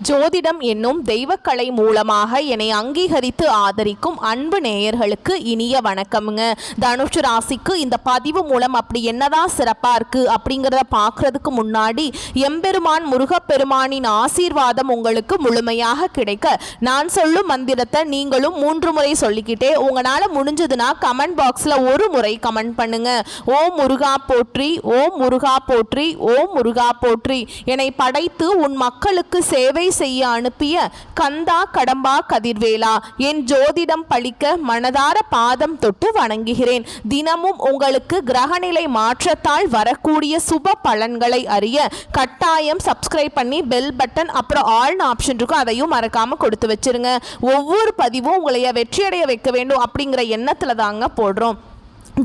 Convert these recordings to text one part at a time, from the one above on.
ஜோதிடம் என்னும் தெய்வக்கலை மூலமாக என்னை அங்கீகரித்து ஆதரிக்கும் அன்பு நேயர்களுக்கு இனிய வணக்கம்ங்க. தனுஷு ராசிக்கு இந்த பதிவு மூலம் அப்படி என்னதான் சிறப்பாக இருக்குது அப்படிங்கிறத பார்க்குறதுக்கு முன்னாடி எம்பெருமான் முருகப்பெருமானின் ஆசீர்வாதம் உங்களுக்கு முழுமையாக கிடைக்க நான் சொல்லும் மந்திரத்தை நீங்களும் 3 முறை சொல்லிக்கிட்டே உங்களால் முடிஞ்சதுன்னா கமெண்ட் பாக்ஸில் ஒரு முறை கமெண்ட் பண்ணுங்க. ஓம் முருகா போற்றி, ஓம் முருகா போற்றி, ஓம் முருகா போற்றி. என்னை படைத்து உன் மக்களுக்கு சேவை செய்ய அனுப்பிய கந்தா கடம்பா கதிர்வேலா, என் ஜோதிடம் பழிக்க மனதார பாதம் தொட்டு வணங்குகிறேன். தினமும் உங்களுக்கு கிரகநிலை மாற்றத்தால் வரக்கூடிய சுப பலன்களை அறிய கட்டாயம் சப்ஸ்கிரைப் பண்ணி பெல் பட்டன் அப்புறம் ஆல் ஆப்ஷன் இருக்கும், அதையும் மறக்காம கொடுத்து வச்சிருங்க. ஒவ்வொரு பதிவும் உங்களைய வெற்றியடைய வைக்க வேண்டும் அப்படிங்கிற எண்ணத்துல தாங்க போடுறோம்.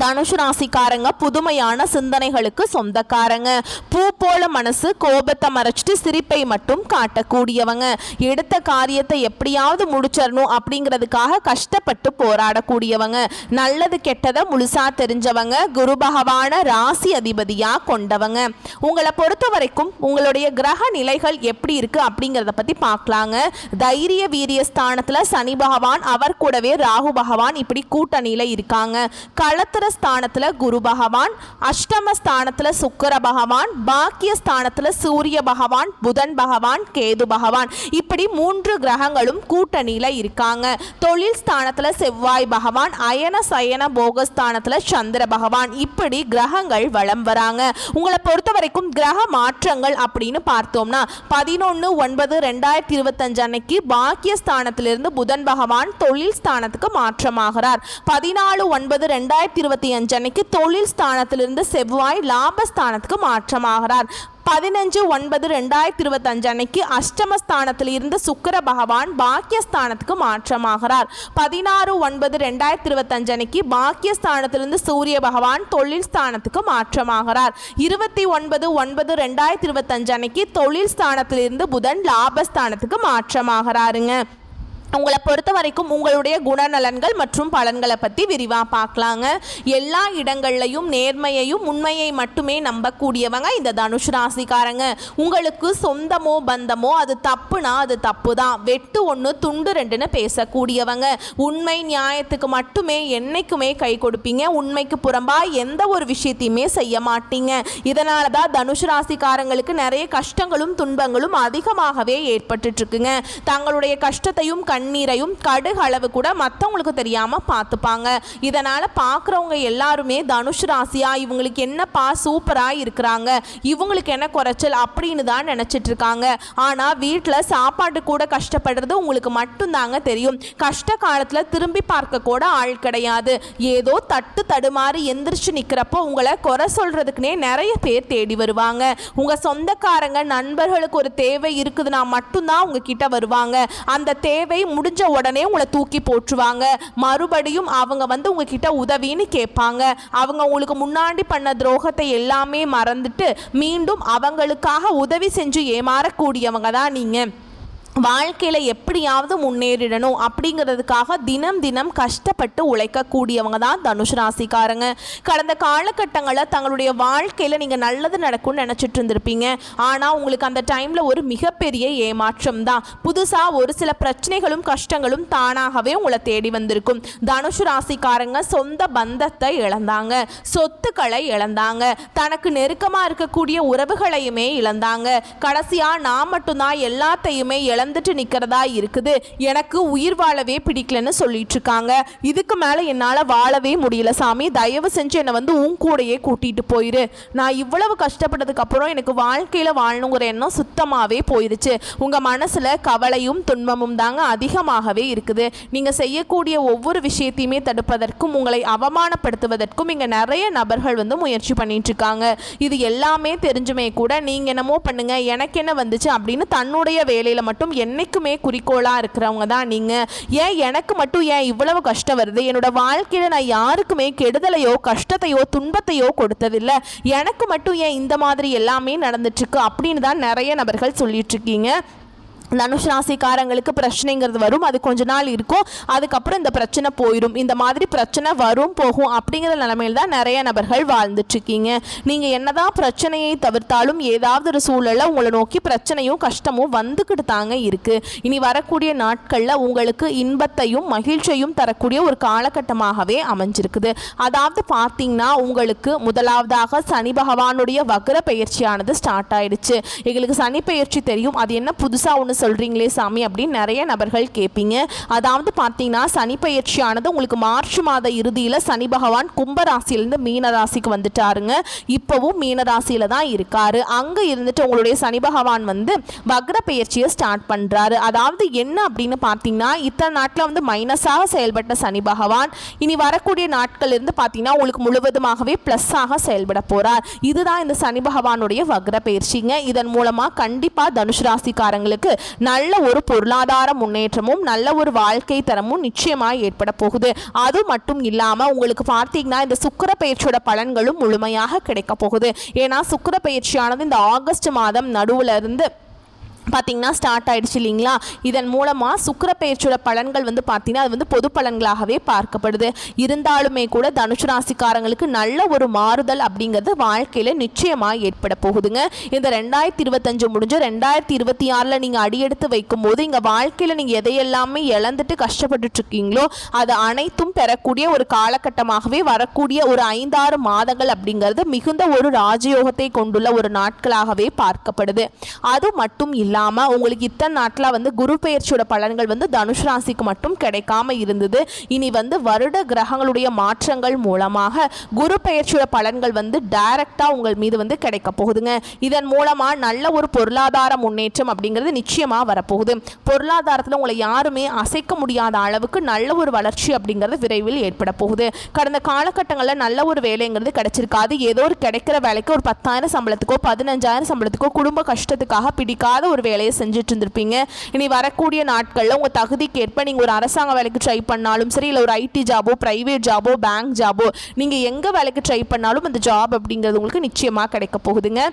தனுஷு ராசிக்காரங்க புதுமையான சிந்தனைகளுக்கு சொந்தக்காரங்க. பூ போல மனசு, கோபத்தை மறைச்சிட்டு சிரிப்பை மட்டும் காட்டக்கூடியவங்க. எடுத்த காரியத்தை எப்படியாவது முடிச்சிடணும் அப்படிங்கிறதுக்காக கஷ்டப்பட்டு போராடக்கூடியவங்க. நல்லது கெட்டதை முழுசா தெரிஞ்சவங்க. குரு பகவான ராசி அதிபதியா கொண்டவங்க. உங்களை பொறுத்த வரைக்கும் உங்களுடைய கிரக நிலைகள் எப்படி இருக்கு அப்படிங்கிறத பத்தி பார்க்கலாங்க. தைரிய வீரிய ஸ்தானத்துல சனி பகவான், அவர் கூடவே ராகு பகவான் இப்படி கூட்டணியில இருக்காங்க. களத்திர ஸ்தானத்துல குரு பகவான், அஷ்டம ஸ்தானத்துல சுக்கிர பகவான், பாக்கிய ஸ்தானத்துல சூரிய பகவான், புதன் பகவான், கேது பகவான் இப்படி 3 கிரகங்களும் கூட்டணியில இருக்காங்க. தொழில் ஸ்தானத்துல செவ்வாய் பகவான், அயன சயன போகஸ்தானத்துல சந்திர பகவான் இப்படி கிரகங்கள் வலம் வராங்க. உங்களை பொறுத்த வரைக்கும் கிரக மாற்றங்கள் அப்படின்னு பார்த்தோம்னா 11/9/2025 அன்னைக்கு பாக்கிய ஸ்தானத்திலிருந்து புதன் பகவான் தொழில் ஸ்தானத்துக்கு மாற்றமாகிறார். 14/9/2025 அன்னைக்கு தொழில் ஸ்தானத்திலிருந்து செவ்வாய் லாபஸ்தானத்துக்கு மாற்றமாகிறார். 15/9/2025 அன்னைக்கு அஷ்டமஸ்தானத்தில் இருந்து சுக்கிர பகவான் பாக்கியஸ்தானத்துக்கு மாற்றமாகிறார். 16/9/2025 அன்னைக்கு பாக்கியஸ்தானத்திலிருந்து சூரிய பகவான் தொழில் ஸ்தானத்துக்கு மாற்றமாகிறார். 29/9/2025 அன்னைக்கு தொழில் ஸ்தானத்திலிருந்து புதன் லாபஸ்தானத்துக்கு மாற்றமாகிறாருங்க. உங்களை பொறுத்த வரைக்கும் உங்களுடைய குணநலன்கள் மற்றும் பலன்களை பற்றி விரிவாக பார்க்கலாங்க. எல்லா இடங்கள்லையும் நேர்மையையும் உண்மையை மட்டுமே நம்பக்கூடியவங்க இந்த தனுஷ் ராசிக்காரங்க. உங்களுக்கு சொந்தமோ பந்தமோ அது தப்புனா அது தப்பு தான், வெட்டு 1 துண்டு 2ன்னு பேசக்கூடியவங்க. உண்மை நியாயத்துக்கு மட்டுமே என்னைக்குமே கை கொடுப்பீங்க. உண்மைக்கு புறம்பா எந்த ஒரு விஷயத்தையுமே செய்ய மாட்டீங்க. இதனால தான் தனுஷ் ராசிக்காரங்களுக்கு நிறைய கஷ்டங்களும் துன்பங்களும் அதிகமாகவே ஏற்பட்டு இருக்குங்க. தங்களுடைய கஷ்டத்தையும் நீரையும் கடுகு அளவு கூட மற்றவங்களுக்கு தெரியாம பார்த்துப்பாங்க. இதனால பார்க்குறவங்க எல்லாருமே தனுஷ் ராசியா இவங்களுக்கு என்னப்பா சூப்பரா இருக்கிறாங்க, இவங்களுக்கு என்ன குறைச்சல் அப்படின்னு தான் நினைச்சிட்டு இருக்காங்க. ஆனா வீட்டில் சாப்பாடு கூட கஷ்டப்படுறது உங்களுக்கு மட்டும்தாங்க தெரியும். கஷ்ட காலத்துல திரும்பி பார்க்க கூட ஆள் கிடையாது. ஏதோ தட்டு தடுமாறி எந்திரிச்சு நிக்கிறப்போ உங்களை குறை சொல்றதுக்குனே நிறைய பேர் தேடி வருவாங்க. உங்க சொந்தக்காரங்க நண்பர்களுக்கு ஒரு தேவை இருக்குதுன்னா மட்டும்தான் உங்ககிட்ட வருவாங்க. அந்த தேவை முடிஞ்ச உடனே உங்களை தூக்கி போட்டுருவாங்க. மறுபடியும் அவங்க வந்து உங்ககிட்ட உதவின்னு கேட்பாங்க. அவங்க உங்களுக்கு முன்னாடி பண்ண துரோகத்தை எல்லாமே மறந்துட்டு மீண்டும் அவங்களுக்காக உதவி செஞ்சு ஏமாறக்கூடியவங்க தான் நீங்க. வாழ்க்கையில் எப்படியாவது முன்னேறிடணும் அப்படிங்கிறதுக்காக தினம் தினம் கஷ்டப்பட்டு உழைக்கக்கூடியவங்க தான் தனுஷ் ராசிக்காரங்க. கடந்த காலகட்டங்களில் தங்களுடைய வாழ்க்கையில் நீங்கள் நல்லது நடக்கும்னு நினச்சிட்டு இருந்திருப்பீங்க. ஆனால் உங்களுக்கு அந்த டைமில் ஒரு மிகப்பெரிய ஏமாற்றம் தான். புதுசாக ஒரு சில பிரச்சனைகளும் கஷ்டங்களும் தானாகவே உங்களை தேடி வந்திருக்கும். தனுஷ் ராசிக்காரங்க சொந்த பந்தத்தை இழந்தாங்க, சொத்துக்களை இழந்தாங்க, தனக்கு நெருக்கமாக இருக்கக்கூடிய உறவுகளையுமே இழந்தாங்க. கடைசியாக நான் மட்டும்தான் எல்லாத்தையுமே வந்துட்டு நிக்கிறதா இருக்குது, எனக்கு உயிர் வாழவே பிடிக்கலன்னு சொல்லிட்டு இருக்காங்க. இதுக்கு மேல என்னால வாழவே முடியல சாமி, தயவு செஞ்சு என்னை வந்து உன் கூடையே கூட்டிட்டு போயிரு. நான் இவ்வளவு கஷ்டப்பட்டதுக்கு அப்புறம் எனக்கு வாழ்க்கையில வாழணுங்கிற எண்ணம் சுத்தமாவே போயிருச்சு. உங்க மனசுல கவலையும் துன்பமும் தாங்க அதிகமாகவே இருக்குது. நீங்க செய்யக்கூடிய ஒவ்வொரு விஷயத்தையுமே தடுப்பதற்கும் உங்களை அவமானப்படுத்துவதற்கும் இங்க நிறைய நபர்கள் வந்து முயற்சி பண்ணிட்டு இருக்காங்க. இது எல்லாமே தெரிஞ்சுமே கூட நீங்க என்னமோ பண்ணுங்க எனக்கு என்ன வந்துச்சு அப்படின்னு தன்னுடைய வேலையில மட்டும் என்னைக்குமே குறிக்கோளாக இருக்கிறவங்க தான் நீங்கள். ஏன் எனக்கு மட்டும் ஏன் இவ்வளவு கஷ்டம் வருது, என்னோட வாழ்க்கையில் நான் யாருக்குமே கெடுதலையோ கஷ்டத்தையோ துன்பத்தையோ கொடுத்ததில்லை, எனக்கு மட்டும் ஏன் இந்த மாதிரி எல்லாமே நடந்துட்டுருக்கு அப்படின்னு தான் நிறைய நபர்கள் சொல்லிட்டு இருக்கீங்க. தனுஷ் ராசிக்காரங்களுக்கு பிரச்சனைங்கிறது வரும், அது கொஞ்ச நாள் இருக்கும், அதுக்கப்புறம் இந்த பிரச்சனை போயிடும். இந்த மாதிரி பிரச்சனை வரும் போகும் அப்படிங்கிற நிலைமையில் தான் நிறைய நபர்கள் வாழ்ந்துட்டு இருக்கீங்க. நீங்கள் என்னதான் பிரச்சனையை தவிர்த்தாலும் ஏதாவது ஒரு சூழலில் உங்களை நோக்கி பிரச்சனையும் கஷ்டமும் வந்துக்கிட்டு தாங்க இருக்கு. இனி வரக்கூடிய நாட்களில் உங்களுக்கு இன்பத்தையும் மகிழ்ச்சியையும் தரக்கூடிய ஒரு காலகட்டமாகவே அமைஞ்சிருக்குது. அதாவது பார்த்தீங்கன்னா உங்களுக்கு முதலாவதாக சனி பகவானுடைய வக்ர பயிற்சியானது ஸ்டார்ட் ஆயிடுச்சு. எங்களுக்கு சனி பயிற்சி தெரியும், அது என்ன புதுசாக ஒன்று சொல்கிறீங்களே சாமி அப்படின்னு நிறைய நபர்கள் கேட்பீங்க. அதாவது பார்த்தீங்கன்னா சனி பயிற்சியானது உங்களுக்கு மார்ச் மாத இறுதியில் சனி பகவான் கும்பராசியிலிருந்து மீன ராசிக்கு வந்துட்டாருங்க. இப்போவும் மீன ராசியில் தான் இருக்காரு. அங்கே இருந்துட்டு உங்களுடைய சனி பகவான் வந்து வக்ர பயிற்சியை ஸ்டார்ட் பண்ணுறாரு. அதாவது என்ன அப்படின்னு பார்த்தீங்கன்னா இத்தனை நாட்டில் வந்து மைனஸாக செயல்பட்ட சனி பகவான் இனி வரக்கூடிய நாட்கள் இருந்து பார்த்தீங்கன்னா உங்களுக்கு முழுவதுமாகவே ப்ளஸ்ஸாக செயல்பட போகிறார். இதுதான் இந்த சனி பகவானுடைய வக்ர பயிற்சிங்க. இதன் மூலமாக கண்டிப்பாக தனுஷ் ராசிக்காரங்களுக்கு நல்ல ஒரு பொருளாதார முன்னேற்றமும் நல்ல ஒரு வாழ்க்கை தரமும் நிச்சயமாக ஏற்பட போகுது. அது மட்டும் இல்லாமல் உங்களுக்கு பார்த்தீங்கன்னா இந்த சுக்கிர பயிற்சியோட பலன்களும் முழுமையாக கிடைக்க போகுது. ஏன்னா சுக்கிர பயிற்சியானது இந்த ஆகஸ்ட் மாதம் நடுவில் இருந்து பார்த்தீங்கன்னா ஸ்டார்ட் ஆகிடுச்சு இல்லைங்களா. இதன் மூலமாக சுக்கிர பயிற்சியோட பலன்கள் வந்து பார்த்தீங்கன்னா அது வந்து பொது பலன்களாகவே பார்க்கப்படுது. இருந்தாலுமே கூட தனுஷ் ராசிக்காரங்களுக்கு நல்ல ஒரு மாறுதல் அப்படிங்கிறது வாழ்க்கையில் நிச்சயமாக ஏற்பட போகுதுங்க. இந்த 2025 முடிஞ்ச 2026 நீங்கள் அடியெடுத்து வைக்கும்போது இங்கே வாழ்க்கையில் நீங்கள் எதையெல்லாமே இழந்துட்டு கஷ்டப்பட்டுட்டு இருக்கீங்களோ அது அனைத்தும் பெறக்கூடிய ஒரு காலகட்டமாகவே வரக்கூடிய ஒரு 5-6 மாதங்கள் அப்படிங்கிறது மிகுந்த ஒரு ராஜயோகத்தை கொண்டுள்ள ஒரு நாட்களாகவே பார்க்கப்படுது. அது மட்டும் இல்லாமல் உங்களுக்கு இத்தனை நாட்டில் வந்து குரு பெயர்ச்சியோட பலன்கள் வந்து தனுஷ் ராசிக்கு மட்டும் கிடைக்காம இருந்தது. இனி வந்து வருட கிரகங்களுடைய மாற்றங்கள் மூலமாக குரு பெயர்ச்சியோட பலன்கள் வந்து டைரக்டா உங்கள் மீது வந்து கிடைக்க போகுதுங்க. இதன் மூலமா நல்ல ஒரு பொருளாதார முன்னேற்றம் அப்படிங்கிறது நிச்சயமா வரப்போகுது. பொருளாதாரத்தில் உங்களை யாருமே அசைக்க முடியாத அளவுக்கு நல்ல ஒரு வளர்ச்சி அப்படிங்கிறது விரைவில் ஏற்பட போகுது. கடந்த காலகட்டங்களில் நல்ல ஒரு வேலைங்கிறது கிடைச்சிருக்காது. ஏதோ ஒரு கிடைக்கிற வேலைக்கு ஒரு 10,000 சம்பளத்துக்கோ 15,000 சம்பளத்துக்கோ குடும்ப கஷ்டத்துக்காக பிடிக்காத ஒரு வேலையை செஞ்சுட்டு இருந்திருப்பீங்க. இனி வரக்கூடிய நாட்களில் உங்கள் தகுதிக்கு ஏற்ப நீங்கள் ஒரு அரசாங்க வேலைக்கு ட்ரை பண்ணாலும் சரி, இல்லை ஒரு ஐடி ஜாபோ பிரைவேட் ஜாபோ பேங்க் ஜாபோ நீங்கள் எங்கே வேலைக்கு ட்ரை பண்ணாலும் அந்த ஜாப் அப்படிங்கிறது உங்களுக்கு நிச்சயமாக கிடைக்க போகுதுங்க.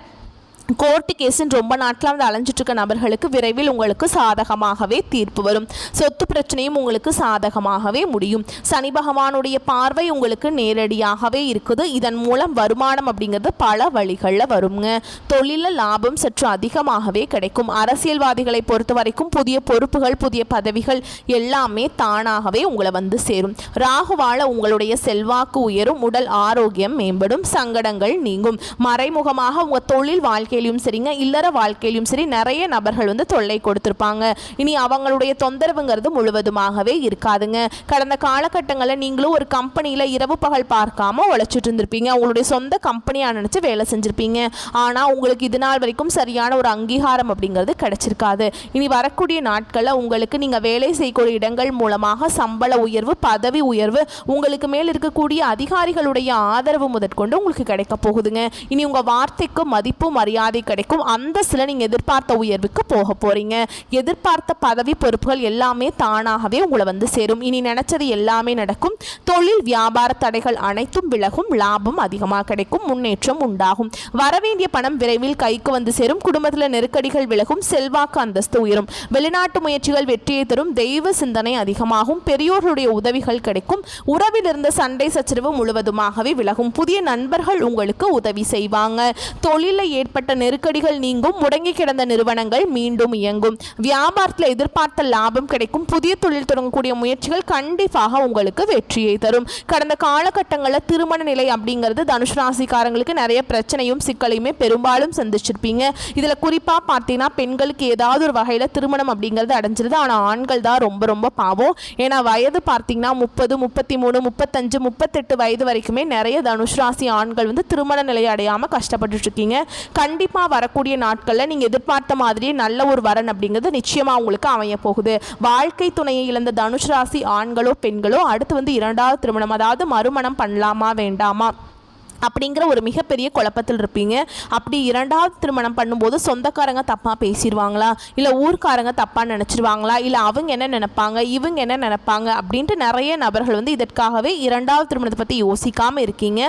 கோர்ட்டு கேஸுன்னு ரொம்ப நாட்கள் வந்து அலைஞ்சிட்டு இருக்க நபர்களுக்கு விரைவில் உங்களுக்கு சாதகமாகவே தீர்ப்பு வரும். சொத்து பிரச்சனையும் உங்களுக்கு சாதகமாகவே முடியும். சனி பகவானுடைய பார்வை உங்களுக்கு நேரடியாகவே இருக்குது. இதன் மூலம் வருமானம் அப்படிங்கிறது பல வழிகளில் வருங்க. தொழிலில் லாபம் சற்று அதிகமாகவே கிடைக்கும். அரசியல்வாதிகளை பொறுத்த வரைக்கும் புதிய பொறுப்புகள் புதிய பதவிகள் எல்லாமே தானாகவே உங்களை வந்து சேரும். ராகுவால உங்களுடைய செல்வாக்கு உயரும், உடல் ஆரோக்கியம் மேம்படும், சங்கடங்கள் நீங்கும். மறைமுகமாக உங்கள் தொழில் வாழ்க்கையிலும் சரிங்க இல்லற வாழ்க்கையிலும் சரி நிறைய நபர்கள் வந்து தொல்லை கொடுத்திருப்பாங்க. இனி அவங்களுடைய தொந்தரவுங்கிறது முழுவதுமாகவே இருக்காதுங்க. கடந்த காலகட்டங்களில் நீங்களும் ஒரு கம்பெனியில் இரவு பகல் பார்க்காம உழைச்சிட்டு இருந்திருப்பீங்க. உங்களுடைய சொந்த கம்பெனியாக நினச்சி வேலை செஞ்சுருப்பீங்க. ஆனால் உங்களுக்கு இது நாள் வரைக்கும் சரியான ஒரு அங்கீகாரம் அப்படிங்கிறது கிடைச்சிருக்காது. இனி வரக்கூடிய நாட்களில் உங்களுக்கு நீங்கள் வேலை செய்யக்கூடிய இடங்கள் மூலமாக சம்பள உயர்வு பதவி உயர்வு உங்களுக்கு மேல் இருக்கக்கூடிய அதிகாரிகளுடைய ஆதரவு முதற்கொண்டு உங்களுக்கு கிடைக்க போகுதுங்க. இனி உங்கள் வார்த்தைக்கு மதிப்பு மரியாதை கிடைக்கும். அந்த சில நீங்க எதிர்பார்த்த உயர்வுக்கு போக போறீங்க. எதிர்பார்த்த பதவி பொறுப்புகள் எல்லாமே தானாகவே உங்களை வந்து சேரும். இனி நினைச்சது எல்லாமே நடக்கும். தொழில் வியாபார தடைகள் அனைத்தும் விலகும். லாபம் அதிகமாக கிடைக்கும். முன்னேற்றம் உண்டாகும். வரவேண்டிய பணம் விரைவில் கைக்கு வந்து சேரும். குடும்பத்தில் நெருக்கடிகள் விலகும். செல்வாக்கு அந்தஸ்து உயரும். வெளிநாட்டு முயற்சிகள் வெற்றியை தரும். தெய்வ சிந்தனை அதிகமாகும். பெரியோர்களுடைய உதவிகள் கிடைக்கும். உறவில் இருந்த சண்டை சச்சரவு முழுவதுமாகவே விலகும். புதிய நண்பர்கள் உங்களுக்கு உதவி செய்வாங்க. தொழிலில் ஏற்பட்ட நெருக்கடிகள் நீங்கும். முடங்கி கிடந்த நிறுவனங்கள் மீண்டும் இயங்கும். வியாபாரத்தில் எதிர்பார்த்த லாபம் கிடைக்கும். புதிய தொழில் தொடங்கக்கூடிய முயற்சிகள் கண்டிப்பாக உங்களுக்கு வெற்றியை தரும். கடந்த காலகட்டங்களில் திருமண நிலை அப்படிங்கிறது தனுஷ் ராசிக்காரங்களுக்கு நிறைய பிரச்சனையும் சிக்கலையுமே பெரும்பாலும் சந்திச்சிருப்பீங்க. இதில் குறிப்பாக பார்த்தீங்கன்னா பெண்களுக்கு ஏதாவது ஒரு வகையில் திருமணம் அப்படிங்கிறது அடைஞ்சிருது. ஆனால் ஆண்கள் தான் ரொம்ப ரொம்ப பாவம். ஏன்னா வயது பார்த்தீங்கன்னா 30, 33, 35, 38 வயது வரைக்குமே நிறைய தனுஷ் ராசி ஆண்கள் வந்து திருமண நிலையை அடையாமல் கஷ்டப்பட்டு இருக்கீங்க. கண்டிப்பாக வரக்கூடிய நாட்களில் நீங்கள் எதிர்பார்த்த மாதிரியே நல்ல ஒரு வரன் அப்படிங்கிறது நிச்சயமாக உங்களுக்கு அமைய போகுது. வாழ்க்கை துணையை இழந்த தனுஷ் ராசி ஆண்களோ பெண்களோ அடுத்து வந்து 2வது திருமணம் அதாவது மறுமணம் பண்ணலாமா வேண்டாமா அப்படிங்கிற ஒரு மிகப்பெரிய குழப்பத்தில் இருப்பீங்க. அப்படி இரண்டாவது திருமணம் பண்ணும்போது சொந்தக்காரங்க தப்பாக பேசிடுவாங்களா, இல்லை ஊர்க்காரங்க தப்பாக நினச்சிருவாங்களா, இல்லை அவங்க என்ன நினைப்பாங்க, இவங்க என்ன நினைப்பாங்க அப்படின்ட்டு நிறைய நபர்கள் வந்து இதற்காகவே இரண்டாவது திருமணத்தை பற்றி யோசிக்காமல் இருக்கீங்க.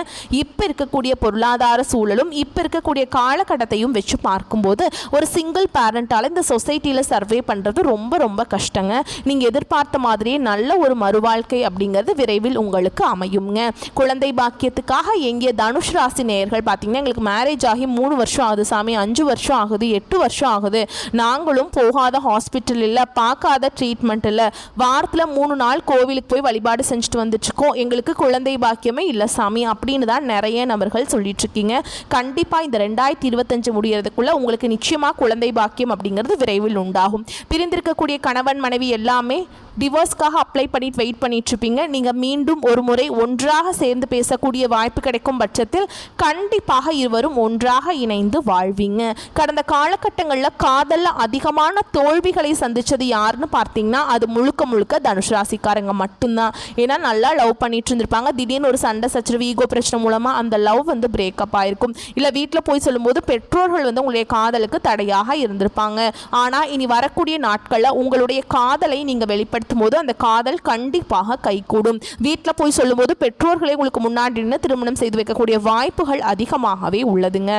இப்போ இருக்கக்கூடிய பொருளாதார சூழலும் இப்போ இருக்கக்கூடிய காலகட்டத்தையும் வச்சு பார்க்கும்போது ஒரு சிங்கிள் பேரண்டால் இந்த சொசைட்டியில் சர்வே பண்ணுறது ரொம்ப ரொம்ப கஷ்டங்க. நீங்கள் எதிர்பார்த்த மாதிரியே நல்ல ஒரு மறுவாழ்க்கை அப்படிங்கிறது விரைவில் உங்களுக்கு அமையுங்க. குழந்தை பாக்கியத்துக்காக எங்கே தனுஷ் ராசி நேயர்கள் பார்த்தீங்கன்னா, எங்களுக்கு மேரேஜ் ஆகி 3 வருஷம் ஆகுது சாமி, 5 வருஷம் ஆகுது, 8 வருஷம் ஆகுது, நாங்களும் போகாத ஹாஸ்பிட்டல் இல்லை, பார்க்காத ட்ரீட்மெண்ட் இல்லை, வாரத்தில் 3 நாள் கோவிலுக்கு போய் வழிபாடு செஞ்சுட்டு வந்துட்டுருக்கோம், எங்களுக்கு குழந்தை பாக்கியமே இல்லை சாமி அப்படின்னு தான் நிறைய நபர்கள் சொல்லிட்டு இருக்கீங்க. கண்டிப்பாக இந்த 2025 முடியறதுக்குள்ள உங்களுக்கு நிச்சயமாக குழந்தை பாக்கியம் அப்படிங்கிறது விரைவில் உண்டாகும். பிரிந்திருக்கக்கூடிய கணவன் மனைவி எல்லாமே டிவோர்ஸ்க்காக அப்ளை பண்ணிட்டு வெயிட் பண்ணிட்டு இருப்பீங்க. நீங்கள் மீண்டும் ஒரு முறை ஒன்றாக சேர்ந்து பேசக்கூடிய வாய்ப்பு கிடைக்கும் பட்சத்தில் கண்டிப்பாக இருவரும் ஒன்றாக இணைந்து வாழ்வீங்க. கடந்த காலகட்டங்களில் காதலில் அதிகமான தோல்விகளை சந்தித்தது யாருன்னு பார்த்தீங்கன்னா அது முழுக்க முழுக்க தனுஷ் ராசிக்காரங்க மட்டும்தான். ஏன்னா நல்லா லவ் பண்ணிட்டு இருந்திருப்பாங்க, திடீர்னு ஒரு சண்டை சச்சரவு ஈகோ பிரச்சனை மூலமாக அந்த லவ் வந்து பிரேக்கப் ஆயிருக்கும். இல்லை வீட்டில் போய் சொல்லும்போது பெற்றோர்கள் வந்து உங்களுடைய காதலுக்கு தடையாக இருந்திருப்பாங்க. ஆனால் இனி வரக்கூடிய நாட்களில் உங்களுடைய காதலை நீங்கள் வெளிப்படுத்தும் போது அந்த காதல் கண்டிப்பாக கைகூடும். வீட்டில் போய் சொல்லும்போது பெற்றோர்களை உங்களுக்கு முன்னாடி நின்று திருமணம் செய்து வைக்கக்கூடிய வாய்ப்புகள் அதிகமாகவே உள்ளதுங்க.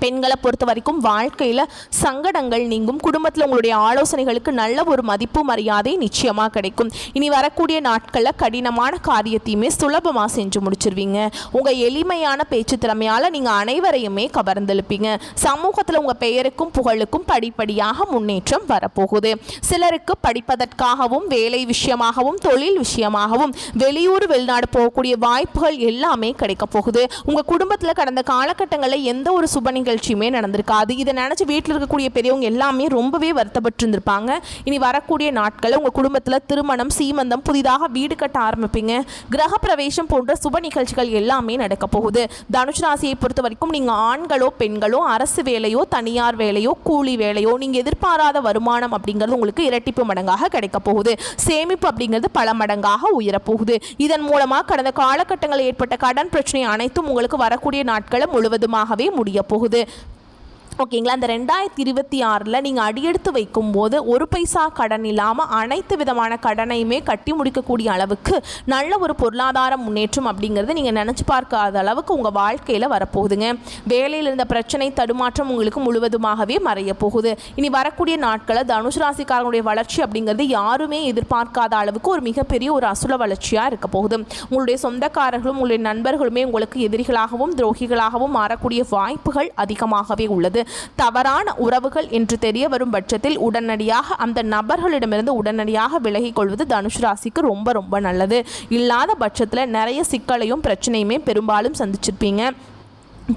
பெண்களை பொறுத்த வரைக்கும் வாழ்க்கையில் சங்கடங்கள் நீங்கும். குடும்பத்தில் உங்களுடைய ஆலோசனைகளுக்கு நல்ல ஒரு மதிப்பு மரியாதை நிச்சயமாக கிடைக்கும். இனி வரக்கூடிய நாட்களில் கடினமான காரியத்தையுமே சுலபமாக செஞ்சு முடிச்சிருவீங்க. உங்கள் எளிமையான பேச்சு திறமையால் நீங்கள் அனைவரையுமே கவர்ந்தெழுப்பீங்க. சமூகத்தில் உங்கள் பெயருக்கும் புகழுக்கும் படிப்படியாக முன்னேற்றம் வரப்போகுது. சிலருக்கு படிப்பதற்காகவும் வேலை விஷயமாகவும் தொழில் விஷயமாகவும் வெளியூர் வெளிநாடு போகக்கூடிய வாய்ப்புகள் எல்லாமே கிடைக்க போகுது. உங்கள் குடும்பத்தில் கடந்த காலகட்டங்களில் எந்த ஒரு சுப நிகழ்ச்சியுமே நடந்திருக்காது. இதை நினைச்சு வீட்டில் இருக்கக்கூடிய பெரியவங்க எல்லாமே ரொம்பவே வருத்தப்பட்டு இருந்திருப்பாங்க. இனி வரக்கூடிய நாட்களில் உங்கள் குடும்பத்தில் திருமணம், சீமந்தம், புதிதாக வீடு கட்ட ஆரம்பிப்பீங்க. கிரக பிரவேசம் போன்ற சுப நிகழ்ச்சிகள் எல்லாமே நடக்க போகுது. தனுஷ் ராசியை பொறுத்த வரைக்கும் நீங்கள் ஆண்களோ பெண்களோ அரசு வேலையோ தனியார் வேலையோ கூலி வேலையோ நீங்கள் எதிர்பாராத வருமானம் அப்படிங்கிறது உங்களுக்கு இரட்டிப்பு மடங்காக கிடைக்க போகுது. சேமிப்பு அப்படிங்கிறது பல மடங்காக உயரப்போகுது. இதன் மூலமாக கடந்த காலகட்டங்களில் ஏற்பட்ட கடன் பிரச்சனை அனைத்தும் உங்களுக்கு வரக்கூடிய நாட்களை முழுவதுமாகவே முடிய போகுது. ஓகேங்களா. அந்த 2026 நீங்கள் அடியெடுத்து வைக்கும்போது ஒரு பைசா கடன் இல்லாமல் அனைத்து விதமான கடனையுமே கட்டி முடிக்கக்கூடிய அளவுக்கு நல்ல ஒரு பொருளாதார முன்னேற்றம் அப்படிங்கிறது நீங்கள் நினச்சி பார்க்காத அளவுக்கு உங்கள் வாழ்க்கையில் வரப்போகுதுங்க. வேலையில் இருந்த பிரச்சனை தடுமாற்றம் உங்களுக்கு முழுவதுமாகவே மறைய போகுது. இனி வரக்கூடிய நாட்களில் தனுஷ் ராசிக்காரங்களுடைய வளர்ச்சி அப்படிங்கிறது யாருமே எதிர்பார்க்காத அளவுக்கு ஒரு மிகப்பெரிய ஒரு அசுர வளர்ச்சியாக இருக்க போகுது. உங்களுடைய சொந்தக்காரர்களும் உங்களுடைய நண்பர்களுமே உங்களுக்கு எதிரிகளாகவும் துரோகிகளாகவும் மாறக்கூடிய வாய்ப்புகள் அதிகமாகவே உள்ளது. தவறான உறவுகள் என்று தெரிய வரும் பட்சத்தில் உடனடியாக அந்த நபர்களிடமிருந்து உடனடியாக விலகிக் கொள்வது தனுஷ் ராசிக்கு ரொம்ப ரொம்ப நல்லது. இல்லாத பட்சத்தில் நிறைய சிக்கலையும் பிரச்சனையுமே பெரும்பாலும் சந்திச்சிருப்பீங்க.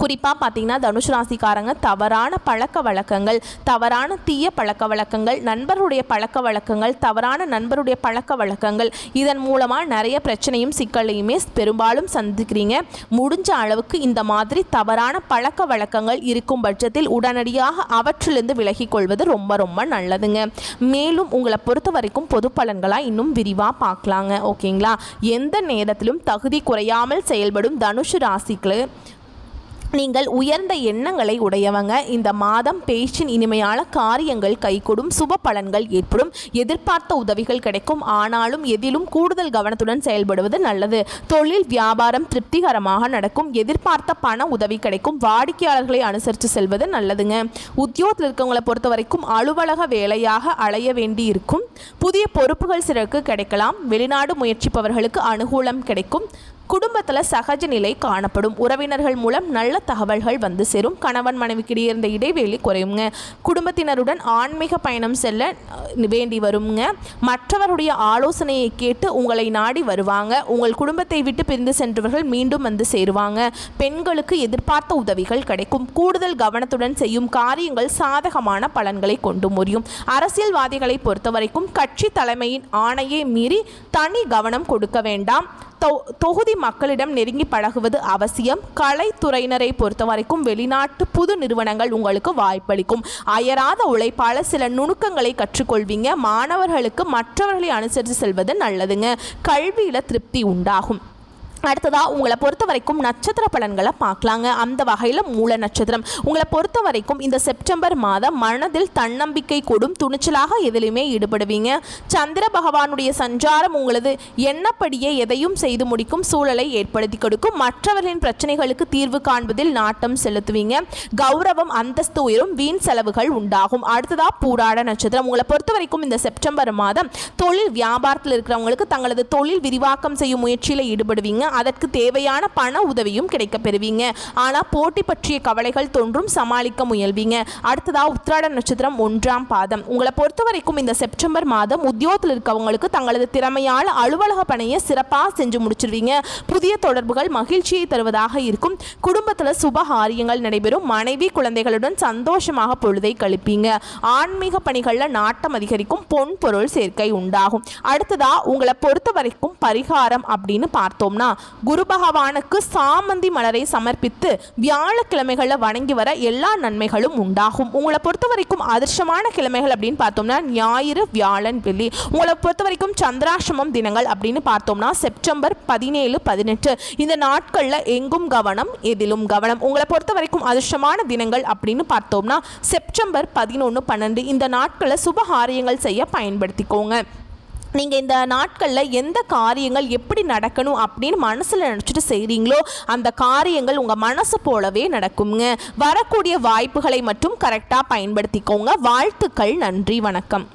குறிப்பாக பார்த்தீங்கன்னா தனுஷ் ராசிக்காரங்க தவறான பழக்க வழக்கங்கள், தவறான தீய பழக்க வழக்கங்கள், நண்பருடைய பழக்க வழக்கங்கள், தவறான நண்பருடைய பழக்க வழக்கங்கள், இதன் மூலமாக நிறைய பிரச்சனையும் சிக்கலையுமே பெரும்பாலும் சந்திக்கிறீங்க. முடிஞ்ச அளவுக்கு இந்த மாதிரி தவறான பழக்க வழக்கங்கள் இருக்கும் பட்சத்தில் உடனடியாக அவற்றிலிருந்து விலகிக் கொள்வது ரொம்ப ரொம்ப நல்லதுங்க. மேலும் உங்களை பொறுத்த வரைக்கும் பொது பலன்களாக இன்னும் விரிவாக பார்க்கலாங்க. ஓகேங்களா. எந்த நேரத்திலும் தகுதி குறையாமல் செயல்படும் தனுஷ் ராசிக்கு நீங்கள் உயர்ந்த எண்ணங்களை உடையவங்க. இந்த மாதம் பேச்சின் இனிமையான காரியங்கள் கைகூடும், சுப பலன்கள் ஏற்படும், எதிர்பார்த்த உதவிகள் கிடைக்கும். ஆனாலும் எதிலும் கூடுதல் கவனத்துடன் செயல்படுவது நல்லது. தொழில் வியாபாரம் திருப்திகரமாக நடக்கும். எதிர்பார்த்த பண உதவி கிடைக்கும். வாடிக்கையாளர்களை அனுசரித்து செல்வது நல்லதுங்க. உத்தியோகத்தில் இருக்கவங்களை பொறுத்த வரைக்கும் அலுவலக வேலையாக அலைய வேண்டி இருக்கும். புதிய பொறுப்புகள் சிலருக்கு கிடைக்கலாம். வெளிநாடு முயற்சிப்பவர்களுக்கு அனுகூலம் கிடைக்கும். குடும்பத்தில் சகஜ நிலை காணப்படும். உறவினர்கள் மூலம் நல்ல தகவல்கள் வந்து சேரும். கணவன் மனைவிக்கிடையே இருந்த இடைவெளி குறையுங்க. குடும்பத்தினருடன் ஆன்மீக பயணம் செல்ல வேண்டி வருங்க. மற்றவருடைய ஆலோசனையை கேட்டு உங்களை நாடி வருவாங்க. உங்கள் குடும்பத்தை விட்டு பிரிந்து சென்றவர்கள் மீண்டும் வந்து சேருவாங்க. பெண்களுக்கு எதிர்பார்த்த உதவிகள் கிடைக்கும். கூடுதல் கவனத்துடன் செய்யும் காரியங்கள் சாதகமான பலன்களை கொண்டு முடியும். அரசியல்வாதிகளை பொறுத்தவரைக்கும் கட்சி தலைமையின் ஆணையை மீறி தனி கவனம் கொடுக்க வேண்டாம். தொகுதி மக்களிடம் நெருங்கி பழகுவது அவசியம். கலைத்துறையினரை பொறுத்த வரைக்கும் வெளிநாட்டு புது நிறுவனங்கள் உங்களுக்கு வாய்ப்பளிக்கும். அயராத உழைப்பால சில நுணுக்கங்களை கற்றுக்கொள்வீங்க. மாணவர்களுக்கு மற்றவர்களை அனுசரித்து செல்வது நல்லதுங்க. கல்வியில் திருப்தி உண்டாகும். அடுத்ததா உங்களை பொறுத்த வரைக்கும் நட்சத்திர பலன்களை பார்க்கலாங்க. அந்த வகையில் மூல நட்சத்திரம் உங்களை பொறுத்த வரைக்கும் இந்த செப்டம்பர் மாதம் மனதில் தன்னம்பிக்கை கொடும், துணிச்சலாக எதிலுமே ஈடுபடுவீங்க. சந்திர பகவானுடைய சஞ்சாரம் உங்களது எண்ணப்படியே எதையும் செய்து முடிக்கும் சூழலை ஏற்படுத்தி கொடுக்கும். மற்றவர்களின் பிரச்சனைகளுக்கு தீர்வு காண்பதில் நாட்டம் செலுத்துவீங்க. கௌரவம், அந்தஸ்து உயரும், வீண் செலவுகள் உண்டாகும். அடுத்ததா பூராட நட்சத்திரம் உங்களை பொறுத்த வரைக்கும் இந்த செப்டம்பர் மாதம் தொழில் வியாபாரத்தில் இருக்கிறவங்களுக்கு தங்களது தொழில் விரிவாக்கம் செய்யும் முயற்சியில் ஈடுபடுவீங்க. அதற்கு தேவையான பண உதவியும் கிடைக்க பெறுவீங்க. ஆனால் போட்டி பற்றிய கவலைகள் தோன்றும், சமாளிக்க முயல்வீங்க. அடுத்ததா உத்திராட நட்சத்திரம் 1ஆம் பாதம் உங்களை பொறுத்த வரைக்கும் இந்த செப்டம்பர் மாதம் உத்தியோகத்தில் இருக்கவங்களுக்கு தங்களது திறமையால் அலுவலக பணியை சிறப்பாக செஞ்சு முடிச்சிருவீங்க. புதிய தொடர்புகள் மகிழ்ச்சியை தருவதாக இருக்கும். குடும்பத்தில் சுபகாரியங்கள் நடைபெறும். மனைவி குழந்தைகளுடன் சந்தோஷமாக பொழுதை கழிப்பீங்க. ஆன்மீக பணிகளில் நாட்டம் அதிகரிக்கும். பொன் பொருள் சேர்க்கை உண்டாகும். அடுத்ததா உங்களை பொறுத்த வரைக்கும் பரிகாரம் அப்படின்னு பார்த்தோம்னா குரு பகவானுக்கு சாமந்தி மலரை சமர்ப்பித்து வியாழக்கிழமைகளில் வணங்கி வர எல்லா நன்மைகளும் உண்டாகும். உங்களை பொறுத்த வரைக்கும் அதிர்ஷ்டமான கிழமைகள் அப்படின்னு பார்த்தோம்னா ஞாயிறு, வியாழன், வெள்ளி. உங்களை பொறுத்த வரைக்கும் சந்திராஷ்டமம் தினங்கள் அப்படின்னு பார்த்தோம்னா செப்டம்பர் 17, 18 இந்த நாட்களில் எங்கும் கவனம், எதிலும் கவனம். உங்களை பொறுத்த வரைக்கும் அதிர்ஷ்டமான தினங்கள் அப்படின்னு பார்த்தோம்னா செப்டம்பர் 11, 12 இந்த நாட்களில் சுபகாரியங்கள் செய்ய பயன்படுத்திக்கோங்க. நீங்கள் இந்த நாட்களில் எந்த காரியங்கள் எப்படி நடக்கணும் அப்படின்னு மனசில் நினச்சிட்டு செய்கிறீங்களோ அந்த காரியங்கள் உங்கள் மனசு போலவே நடக்குங்க. வரக்கூடிய வாய்ப்புகளை மட்டும் கரெக்டாக பயன்படுத்திக்கோங்க. வாழ்த்துக்கள். நன்றி. வணக்கம்.